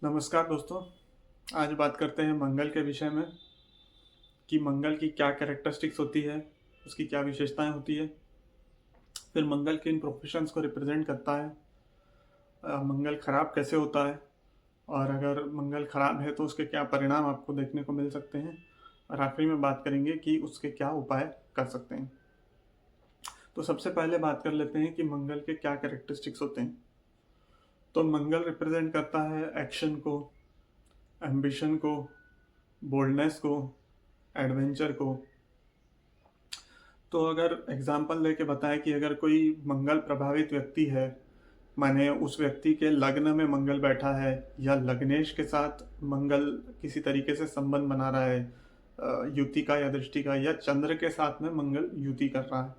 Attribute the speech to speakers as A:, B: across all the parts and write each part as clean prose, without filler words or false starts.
A: नमस्कार दोस्तों। आज बात करते हैं मंगल के विषय में कि मंगल की क्या कैरेक्टरिस्टिक्स होती है, उसकी क्या विशेषताएं होती है, फिर मंगल किन प्रोफेशंस को रिप्रेजेंट करता है, मंगल खराब कैसे होता है, और अगर मंगल खराब है तो उसके क्या परिणाम आपको देखने को मिल सकते हैं, और आखिरी में बात करेंगे कि उसके क्या उपाय कर सकते हैं। तो सबसे पहले बात कर लेते हैं कि मंगल के क्या कैरेक्टरिस्टिक्स होते हैं। तो मंगल रिप्रेजेंट करता है एक्शन को, एम्बिशन को, बोल्डनेस को, एडवेंचर को। तो अगर एग्जाम्पल लेके बताएं कि अगर कोई मंगल प्रभावित व्यक्ति है, माने उस व्यक्ति के लग्न में मंगल बैठा है या लग्नेश के साथ मंगल किसी तरीके से संबंध बना रहा है, युति का या दृष्टि का, या चंद्र के साथ में मंगल युति कर रहा है,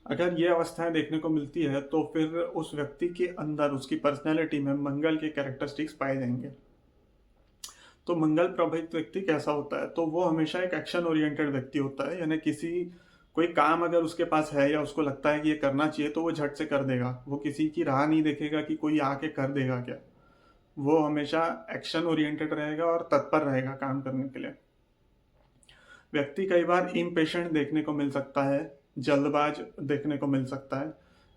A: अगर ये अवस्थाएं देखने को मिलती है तो फिर उस व्यक्ति के अंदर, उसकी पर्सनैलिटी में मंगल के कैरेक्टरिस्टिक्स पाए जाएंगे। तो मंगल प्रभावित व्यक्ति कैसा होता है? तो वो हमेशा एक एक्शन ओरिएंटेड व्यक्ति होता है, यानी कोई काम अगर उसके पास है या उसको लगता है कि ये करना चाहिए तो वो झट से कर देगा। वो किसी की राह नहीं देखेगा कि कोई आके कर देगा क्या। वो हमेशा एक्शन ओरिएंटेड रहेगा और तत्पर रहेगा काम करने के लिए। व्यक्ति कई बार इम्पेशेंट देखने को मिल सकता है, जल्दबाज देखने को मिल सकता है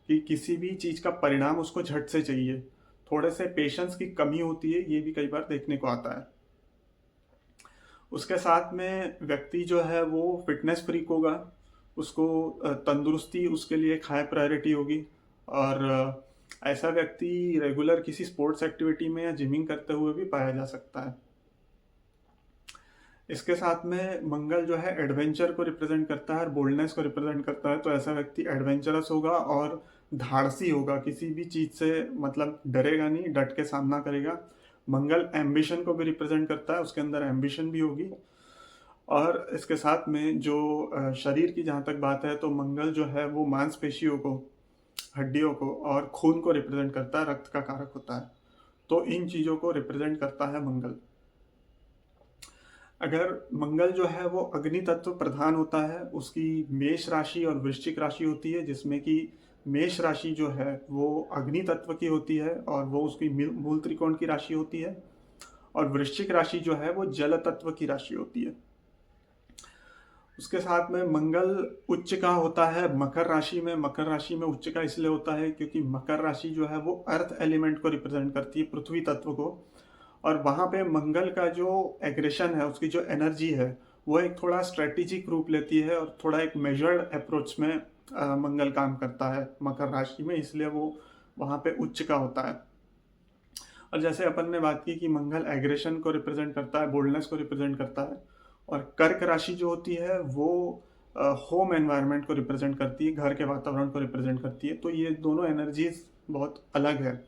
A: कि किसी भी चीज का परिणाम उसको झट से चाहिए। थोड़े से पेशेंस की कमी होती है, ये भी कई बार देखने को आता है। उसके साथ में व्यक्ति जो है वो फिटनेस फ्रीक होगा, उसको तंदुरुस्ती उसके लिए एक हाई प्रायोरिटी होगी। और ऐसा व्यक्ति रेगुलर किसी स्पोर्ट्स एक्टिविटी में या जिमिंग करते हुए भी पाया जा सकता है। इसके साथ में मंगल जो है एडवेंचर को रिप्रेजेंट करता है और बोल्डनेस को रिप्रेजेंट करता है। तो ऐसा व्यक्ति एडवेंचरस होगा और धाड़सी होगा, किसी भी चीज से मतलब डरेगा नहीं, डट के सामना करेगा। मंगल एम्बिशन को भी रिप्रेजेंट करता है, उसके अंदर एम्बिशन भी होगी। और इसके साथ में जो शरीर की जहाँ तक बात है, तो मंगल जो है वो मांसपेशियों को, हड्डियों को और खून को रिप्रेजेंट करता है, रक्त का कारक होता है। तो इन चीज़ों को रिप्रेजेंट करता है मंगल। अगर मंगल जो है वो अग्नि तत्व प्रधान होता है, उसकी मेष राशि और वृश्चिक राशि होती है, जिसमें कि मेष राशि जो है वो अग्नि तत्व की होती है और वो उसकी मूल त्रिकोण की राशि होती है, और वृश्चिक राशि जो है वो जल तत्व की राशि होती है। उसके साथ में मंगल उच्च का होता है मकर राशि में। मकर राशि में उच्च का इसलिए होता है क्योंकि मकर राशि जो है वो अर्थ एलिमेंट को रिप्रेजेंट करती है, पृथ्वी तत्व को। और वहाँ पे मंगल का जो एग्रेशन है, उसकी जो एनर्जी है, वो एक थोड़ा स्ट्रेटेजिक रूप लेती है और थोड़ा एक मेजर्ड अप्रोच में मंगल काम करता है मकर राशि में, इसलिए वो वहाँ पे उच्च का होता है। और जैसे अपन ने बात की कि मंगल एग्रेशन को रिप्रेजेंट करता है, बोल्डनेस को रिप्रेजेंट करता है। और कर्क राशि जो होती है वो होम एनवायरनमेंट को रिप्रेजेंट करती है, घर के वातावरण को रिप्रेजेंट करती है। तो ये दोनों एनर्जीज बहुत अलग है,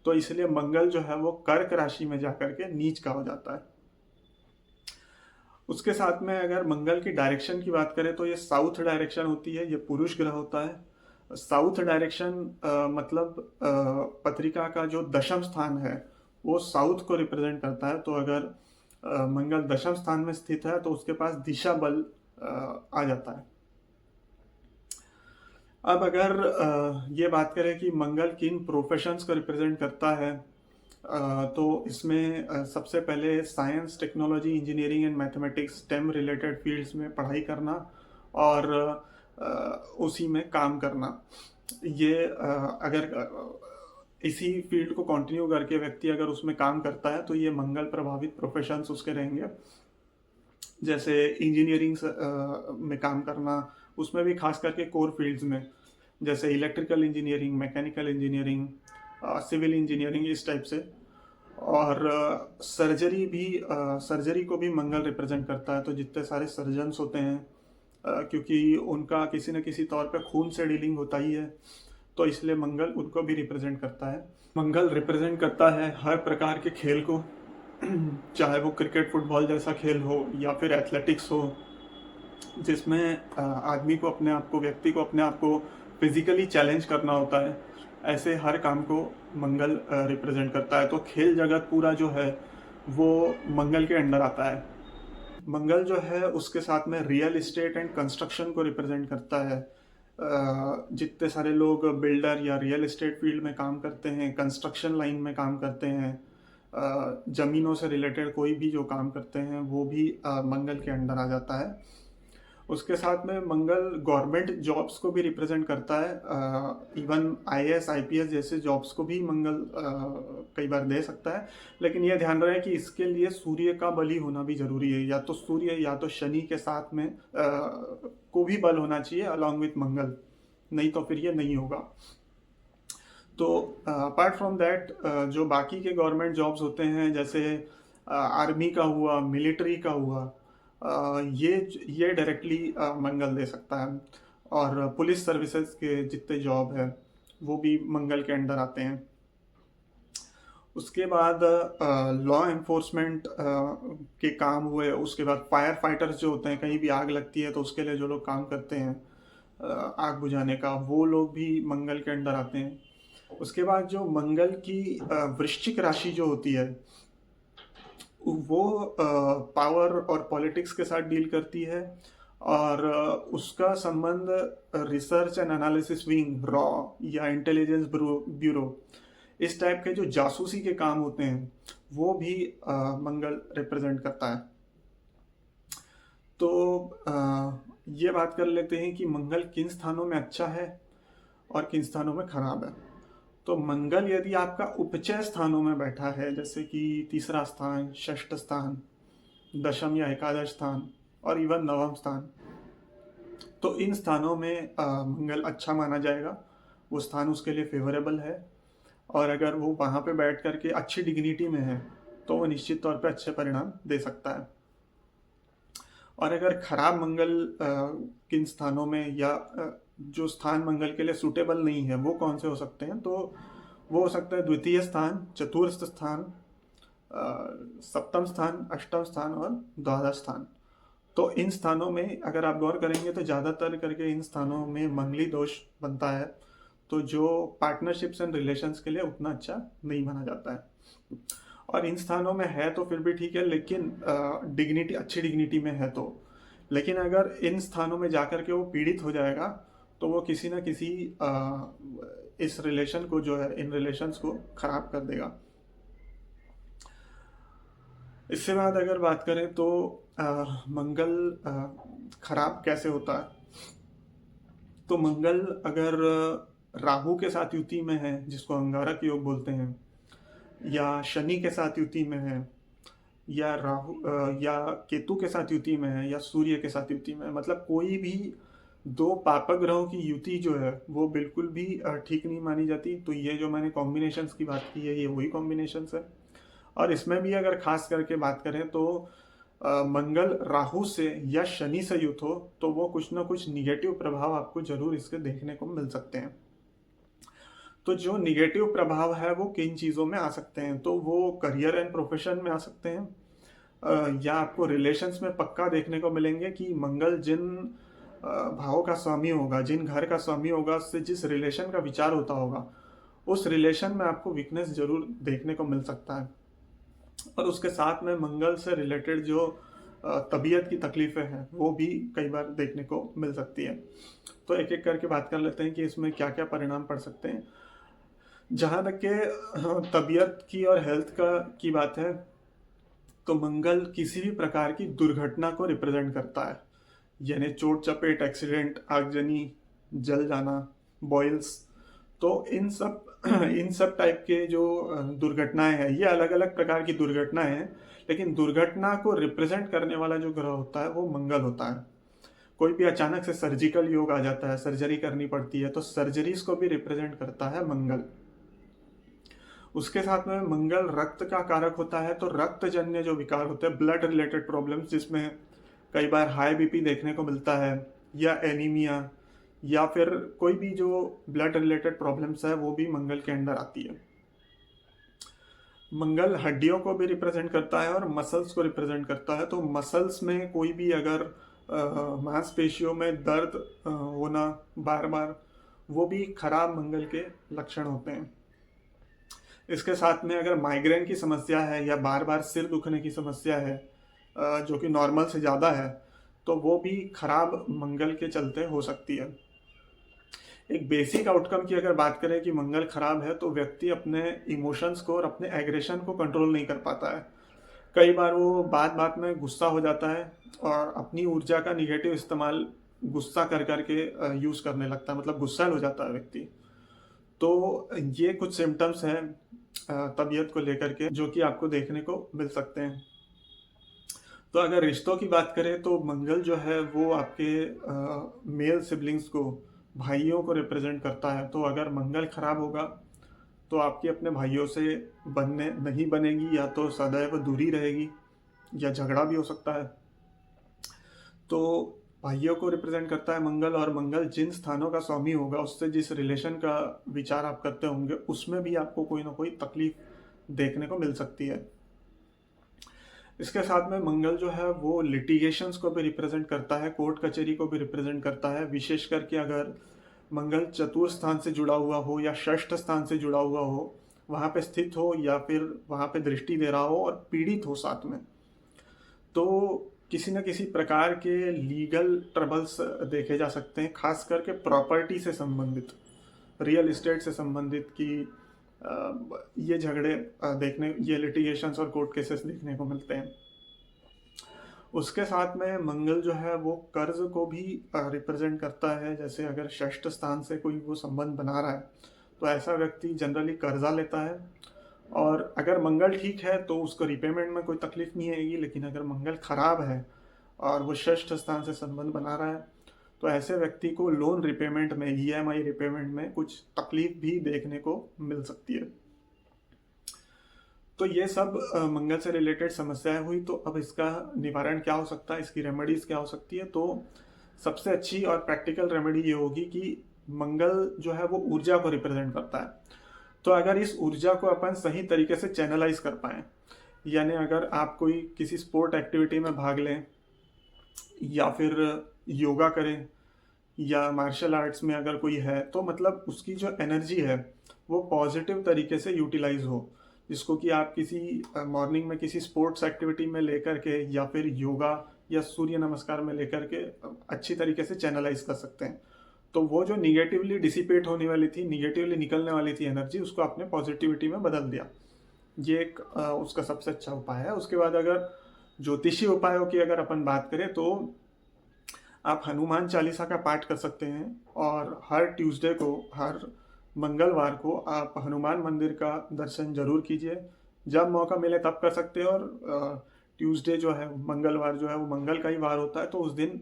A: तो इसलिए मंगल जो है वो कर्क राशि में जाकर के नीच का हो जाता है। उसके साथ में अगर मंगल की डायरेक्शन की बात करें तो ये साउथ डायरेक्शन होती है, ये पुरुष ग्रह होता है। साउथ डायरेक्शन मतलब पत्रिका का जो दशम स्थान है वो साउथ को रिप्रेजेंट करता है। तो अगर मंगल दशम स्थान में स्थित है तो उसके पास दिशा बल आ जाता है। अब अगर ये बात करें कि मंगल किन प्रोफेशंस को रिप्रेजेंट करता है, तो इसमें सबसे पहले science, technology, engineering and mathematics, stem related fields में पढ़ाई करना और उसी में काम करना। ये अगर इसी फील्ड को कंटिन्यू करके व्यक्ति अगर उसमें काम करता है तो ये मंगल प्रभावित प्रोफेशंस उसके रहेंगे। जैसे इंजीनियरिंग में काम करना, उसमें भी खास करके कोर फील्ड्स में, जैसे electrical engineering, mechanical engineering, civil engineering, इस टाइप से। और सर्जरी को भी मंगल रिप्रेजेंट करता है। तो जितने सारे सर्जन्स होते हैं, क्योंकि उनका किसी न किसी तौर पे खून से डीलिंग होता ही है, तो इसलिए मंगल उनको भी रिप्रेजेंट करता है। मंगल रिप्रेजेंट करता है हर प्रकार के खेल को, चाहे वो क्रिकेट, फुटबॉल जैसा खेल हो या फिर एथलेटिक्स हो, जिसमें आदमी को अपने आप को, व्यक्ति को अपने आप को फिजिकली चैलेंज करना होता है। ऐसे हर काम को मंगल रिप्रेजेंट करता है। तो खेल जगत पूरा जो है वो मंगल के अंडर आता है। मंगल जो है उसके साथ में रियल इस्टेट एंड कंस्ट्रक्शन को रिप्रेजेंट करता है। जितने सारे लोग बिल्डर या रियल इस्टेट फील्ड में काम करते हैं, कंस्ट्रक्शन लाइन में काम करते हैं, ज़मीनों से रिलेटेड कोई भी जो काम करते हैं वो भी मंगल के अंडर आ जाता है। उसके साथ में मंगल गवर्नमेंट जॉब्स को भी रिप्रेजेंट करता है। इवन आईएएस आईपीएस जैसे जॉब्स को भी मंगल कई बार दे सकता है। लेकिन यह ध्यान रहे कि इसके लिए सूर्य का बल ही होना भी जरूरी है, या तो सूर्य या तो शनि के साथ में को भी बल होना चाहिए अलॉन्ग विथ मंगल, नहीं तो फिर ये नहीं होगा। तो अपार्ट फ्रॉम दैट जो बाकी के गवर्नमेंट जॉब्स होते हैं, जैसे आर्मी का हुआ, मिलिट्री का हुआ, ये डायरेक्टली मंगल दे सकता है। और पुलिस सर्विसेज के जितने जॉब है वो भी मंगल के अंडर आते हैं। उसके बाद लॉ एनफोर्समेंट के काम हुए। उसके बाद फायर फाइटर्स जो होते हैं, कहीं भी आग लगती है तो उसके लिए जो लोग काम करते हैं आग बुझाने का, वो लोग भी मंगल के अंडर आते हैं। उसके बाद जो मंगल की वृश्चिक राशि जो होती है वो पावर और पॉलिटिक्स के साथ डील करती है, और उसका संबंध research and analysis wing, raw या इंटेलिजेंस ब्यूरो, इस टाइप के जो जासूसी के काम होते हैं वो भी मंगल रिप्रेजेंट करता है। तो ये बात कर लेते हैं कि मंगल किन स्थानों में अच्छा है और किन स्थानों में खराब है। तो मंगल यदि आपका उपचय स्थानों में बैठा है, जैसे कि तीसरा स्थान, षष्ठ स्थान, दशम या एकादश स्थान और इवन नवम स्थान, तो इन स्थानों में मंगल अच्छा माना जाएगा, वो स्थान उसके लिए फेवरेबल है। और अगर वो वहाँ पे बैठ करके अच्छी डिग्निटी में है तो वो निश्चित तौर पे अच्छे परिणाम दे सकता है। और अगर खराब मंगल किन स्थानों में, या जो स्थान मंगल के लिए सूटेबल नहीं है वो कौन से हो सकते हैं, तो वो हो सकता है द्वितीय स्थान, चतुर्थ स्थान, सप्तम स्थान, अष्टम स्थान और द्वादश स्थान। तो इन स्थानों में अगर आप गौर करेंगे तो ज़्यादातर करके इन स्थानों में मंगली दोष बनता है, तो जो पार्टनरशिप्स एंड रिलेशंस के लिए उतना अच्छा नहीं माना जाता है। और इन स्थानों में है तो फिर भी ठीक है, लेकिन डिग्निटी, अच्छी डिग्निटी में है तो। लेकिन अगर इन स्थानों में जाकर के वो पीड़ित हो जाएगा तो वो किसी ना किसी इस रिलेशन को जो है, इन रिलेशंस को खराब कर देगा। इससे बाद अगर बात करें तो मंगल खराब कैसे होता है, तो मंगल अगर राहु के साथ युति में है, जिसको अंगारक योग बोलते हैं, या शनि के साथ युति में है, या राहु या केतु के साथ युति में है, या सूर्य के साथ युति में है, मतलब कोई भी दो पापक ग्रहों की युति जो है वो बिल्कुल भी ठीक नहीं मानी जाती। तो ये जो मैंने कॉम्बिनेशंस की बात की है, ये वही कॉम्बिनेशंस है। और इसमें भी अगर खास करके बात करें तो मंगल राहु से या शनि से युत हो तो वो कुछ ना कुछ निगेटिव प्रभाव आपको जरूर इसके देखने को मिल सकते हैं। तो जो निगेटिव प्रभाव है वो किन चीज़ों में आ सकते हैं, तो वो करियर एंड प्रोफेशन में आ सकते हैं, या आपको रिलेशंस में पक्का देखने को मिलेंगे कि मंगल जिन भावों का स्वामी होगा, जिन घर का स्वामी होगा, उससे जिस रिलेशन का विचार होता होगा, उस रिलेशन में आपको वीकनेस जरूर देखने को मिल सकता है। और उसके साथ में मंगल से रिलेटेड जो तबीयत की तकलीफें हैं वो भी कई बार देखने को मिल सकती है। तो एक एक करके बात कर लेते हैं कि इसमें क्या क्या परिणाम पड़ सकते हैं। जहाँ तक के तबीयत की और हेल्थ की बात है, तो मंगल किसी भी प्रकार की दुर्घटना को रिप्रेजेंट करता है, यानी चोट चपेट, एक्सीडेंट, आगजनी, जल जाना, बॉयल्स। तो इन सब टाइप के जो दुर्घटनाएं हैं, ये अलग अलग प्रकार की दुर्घटनाएं हैं, लेकिन दुर्घटना को रिप्रेजेंट करने वाला जो ग्रह होता है वो मंगल होता है। कोई भी अचानक से सर्जिकल योग आ जाता है, सर्जरी करनी पड़ती है, तो सर्जरीज को भी रिप्रेजेंट करता है मंगल। उसके साथ में मंगल रक्त का कारक होता है, तो रक्तजन्य जो विकार होते हैं, ब्लड रिलेटेड प्रॉब्लम्स, जिसमें कई बार हाई बीपी देखने को मिलता है, या एनीमिया, या फिर कोई भी जो ब्लड रिलेटेड प्रॉब्लम्स है वो भी मंगल के अंडर आती है। मंगल हड्डियों को भी रिप्रेजेंट करता है और मसल्स को रिप्रेजेंट करता है। तो मसल्स में कोई भी अगर मांसपेशियों में दर्द होना बार बार, वो भी खराब मंगल के लक्षण होते हैं। इसके साथ में अगर माइग्रेन की समस्या है या बार बार सिर दुखने की समस्या है जो कि नॉर्मल से ज़्यादा है, तो वो भी खराब मंगल के चलते हो सकती है। एक बेसिक आउटकम की अगर बात करें कि मंगल खराब है तो व्यक्ति अपने इमोशंस को और अपने एग्रेशन को कंट्रोल नहीं कर पाता है। कई बार वो बात बात में गुस्सा हो जाता है और अपनी ऊर्जा का निगेटिव इस्तेमाल गुस्सा कर करके यूज़ करने लगता है, मतलब गुस्सैल हो जाता है व्यक्ति। तो ये कुछ सिम्टम्स हैं तबीयत को लेकर के जो कि आपको देखने को मिल सकते हैं। तो अगर रिश्तों की बात करें तो मंगल जो है वो आपके मेल सिबलिंग्स को, भाइयों को रिप्रेजेंट करता है। तो अगर मंगल खराब होगा तो आपकी अपने भाइयों से बनने नहीं बनेगी, या तो सदैव दूरी रहेगी या झगड़ा भी हो सकता है। तो भाइयों को रिप्रेजेंट करता है मंगल, और मंगल जिन स्थानों का स्वामी होगा उससे जिस रिलेशन का विचार आप करते होंगे उसमें भी आपको कोई ना कोई तकलीफ देखने को मिल सकती है। इसके साथ में मंगल जो है वो लिटिगेशंस को भी रिप्रेजेंट करता है, कोर्ट कचहरी को भी रिप्रेजेंट करता है। विशेष करके अगर मंगल चतुर्थ स्थान से जुड़ा हुआ हो या षष्ठ स्थान से जुड़ा हुआ हो, वहाँ पे स्थित हो या फिर वहाँ पे दृष्टि दे रहा हो और पीड़ित हो साथ में, तो किसी न किसी प्रकार के लीगल ट्रबल्स देखे जा सकते हैं, खास करके प्रॉपर्टी से संबंधित, रियल इस्टेट से संबंधित कि ये झगड़े देखने, ये लिटिगेशंस और कोर्ट केसेस देखने को मिलते हैं। उसके साथ में मंगल जो है वो कर्ज को भी रिप्रेजेंट करता है। जैसे अगर षष्ठ स्थान से कोई वो संबंध बना रहा है तो ऐसा व्यक्ति जनरली कर्जा लेता है, और अगर मंगल ठीक है तो उसको रिपेमेंट में कोई तकलीफ नहीं आएगी। लेकिन अगर मंगल खराब है और वो षष्ठ स्थान से संबंध बना रहा है तो ऐसे व्यक्ति को लोन रिपेमेंट में, ईएमआई रिपेमेंट में कुछ तकलीफ भी देखने को मिल सकती है। तो ये सब मंगल से रिलेटेड समस्याएं हुई। तो अब इसका निवारण क्या हो सकता है, इसकी रेमेडीज क्या हो सकती है? तो सबसे अच्छी और प्रैक्टिकल रेमेडी ये होगी कि मंगल जो है वो ऊर्जा को रिप्रेजेंट करता है। तो अगर इस ऊर्जा को अपन सही तरीके से चैनलाइज कर पाएँ, यानी अगर आप कोई किसी स्पोर्ट एक्टिविटी में भाग लें या फिर योगा करें या मार्शल आर्ट्स में अगर कोई है, तो मतलब उसकी जो एनर्जी है वो पॉजिटिव तरीके से यूटिलाइज हो, जिसको कि आप किसी मॉर्निंग में किसी स्पोर्ट्स एक्टिविटी में लेकर के या फिर योगा या सूर्य नमस्कार में लेकर के अच्छी तरीके से चैनलाइज कर सकते हैं। तो वो जो निगेटिवली डिसिपेट होने वाली थी, निगेटिवली निकलने वाली थी एनर्जी, उसको आपने पॉजिटिविटी में बदल दिया। ये एक उसका सबसे अच्छा उपाय है। उसके बाद अगर ज्योतिषी उपायों की अगर अपन बात करें तो आप हनुमान चालीसा का पाठ कर सकते हैं, और हर ट्यूसडे को, हर मंगलवार को आप हनुमान मंदिर का दर्शन जरूर कीजिए। जब मौका मिले तब कर सकते हैं, और ट्यूसडे जो है, मंगलवार जो है वो मंगल का ही वार होता है, तो उस दिन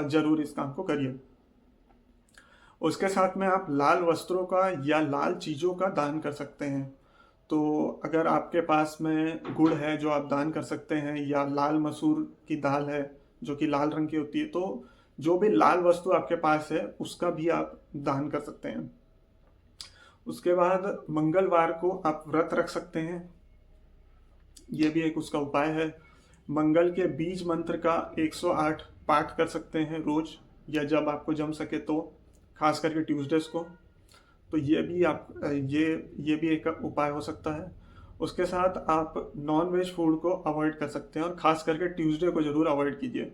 A: जरूर इस काम को करिए। उसके साथ में आप लाल वस्त्रों का या लाल चीज़ों का दान कर सकते हैं। तो अगर आपके पास में गुड़ है जो आप दान कर सकते हैं, या लाल मसूर की दाल है जो कि लाल रंग की होती है, तो जो भी लाल वस्तु आपके पास है उसका भी आप दान कर सकते हैं। उसके बाद मंगलवार को आप व्रत रख सकते हैं, ये भी एक उसका उपाय है। मंगल के बीज मंत्र का 108 पाठ कर सकते हैं रोज, या जब आपको जम सके तो, खास करके ट्यूसडेज को। तो ये भी आप ये भी एक उपाय हो सकता है। उसके साथ आप नॉन वेज फूड को अवॉइड कर सकते हैं, और खास करके ट्यूसडे को जरूर अवॉइड कीजिए।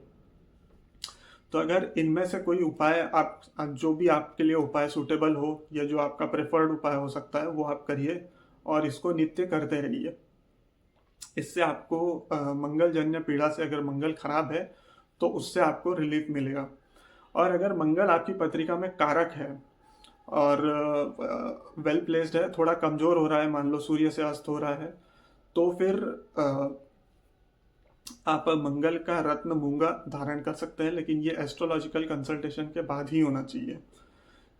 A: तो अगर इनमें से कोई उपाय आप, जो भी आपके लिए उपाय सूटेबल हो या जो आपका प्रेफर्ड उपाय हो सकता है, वो आप करिए और इसको नित्य करते रहिए। इससे आपको मंगलजन्य पीड़ा से, अगर मंगल खराब है तो उससे आपको रिलीफ मिलेगा। और अगर मंगल आपकी पत्रिका में कारक है और वेल प्लेस्ड है, थोड़ा कमजोर हो रहा है, मान लो सूर्य से अस्त हो रहा है, तो फिर आप मंगल का रत्न मूंगा धारण कर सकते हैं। लेकिन ये एस्ट्रोलॉजिकल कंसल्टेशन के बाद ही होना चाहिए,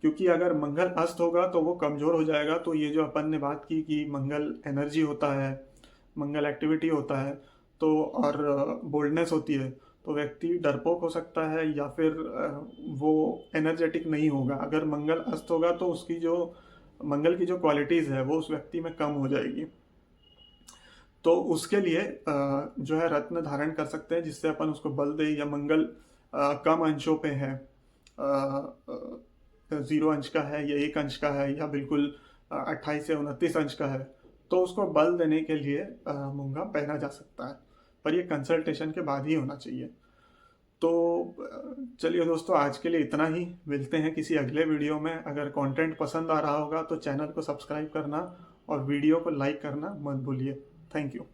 A: क्योंकि अगर मंगल अस्त होगा तो वो कमजोर हो जाएगा। तो ये जो अपन ने बात की कि मंगल एनर्जी होता है, मंगल एक्टिविटी होता है, तो और बोल्डनेस होती है, तो व्यक्ति डरपोक हो सकता है या फिर वो एनर्जेटिक नहीं होगा। अगर मंगल अस्त होगा तो उसकी जो मंगल की जो क्वालिटीज़ है वो उस व्यक्ति में कम हो जाएगी। तो उसके लिए जो है रत्न धारण कर सकते हैं, जिससे अपन उसको बल दे। या मंगल कम अंशों पे है, 0 अंश का है या 1 अंश का है, या बिल्कुल 28 से 29 अंश का है, तो उसको बल देने के लिए मूंगा पहना जा सकता है, पर ये कंसल्टेशन के बाद ही होना चाहिए। तो चलिए दोस्तों, आज के लिए इतना ही। मिलते हैं किसी अगले वीडियो में। अगर कंटेंट पसंद आ रहा होगा तो चैनल को सब्सक्राइब करना और वीडियो को लाइक करना मत भूलिए। Thank you.